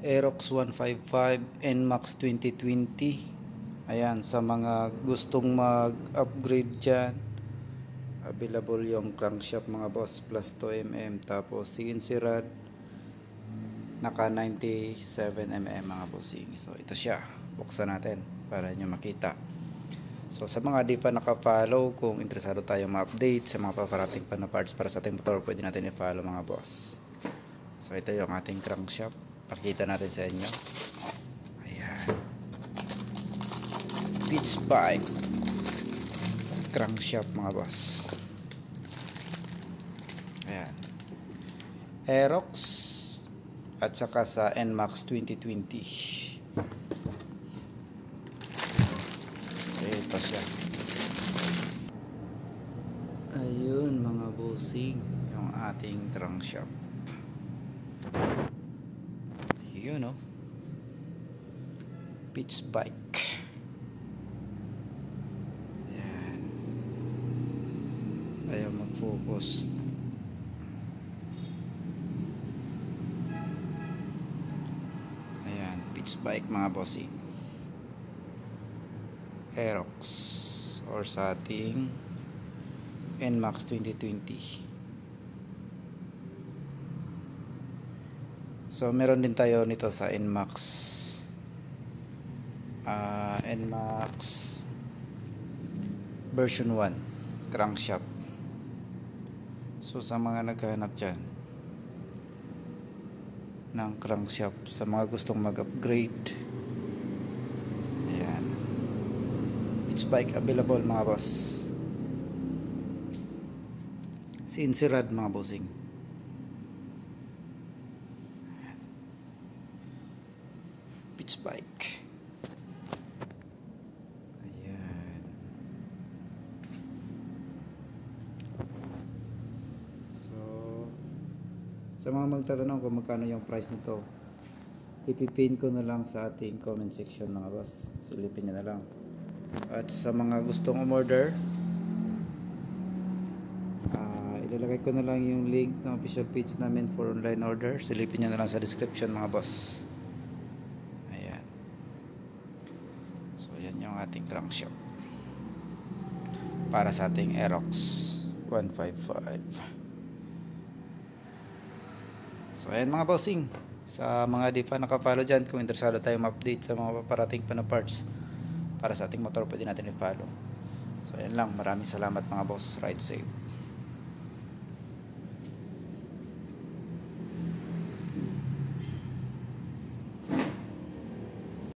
Aerox 155 NMAX 2020. Ayan, sa mga gustong mag-upgrade dyan, available yung crankshaft mga boss, plus 2mm, tapos CNC rod naka 97mm mga bossing. So ito siya, buksan natin para nyo makita. So sa mga di pa naka-follow, kung interesado tayo ma-update sa mga paparating pa na parts para sa ating motor, pwede natin i-follow mga boss. So ito yung ating crankshaft, pakita natin sa inyo. Ayan, pitch bike crankshaft mga boss. Ayan, Aerox at saka sa NMAX 2020. So ito siya. Ayun mga bossing, yung ating crankshaft. Yun o, pitch bike. Ayan, ayaw mag-focus. Ayan, pitch bike mga bossing, Aerox or sa ating NMAX 2020. So meron din tayo nito sa NMAX NMAX version 1 crankshaft. So sa mga naghahanap dyan ng crankshaft, sa mga gustong mag-upgrade, ayan, pitch bike available mga boss. CNC rod mga bossing. Pitch bike. Ayan. So sa mga magtatanong kung magkano yung price nito, ipipin ko na lang sa ating comment section mga boss. Silipin nyo na lang. At sa mga gustong umorder, ilalagay ko na lang yung link ng official page namin for online order. Silipin nyo na lang sa description mga boss. Ayan. So yan yung ating crankshaft para sa ating Aerox 155. So ayan mga bossing, sa mga di pa naka-follow dyan, kung interesado tayo ma-update sa mga paparating pa na parts para sa ating motor, pwede natin i-follow. So ayan lang, maraming salamat mga boss. Ride safe.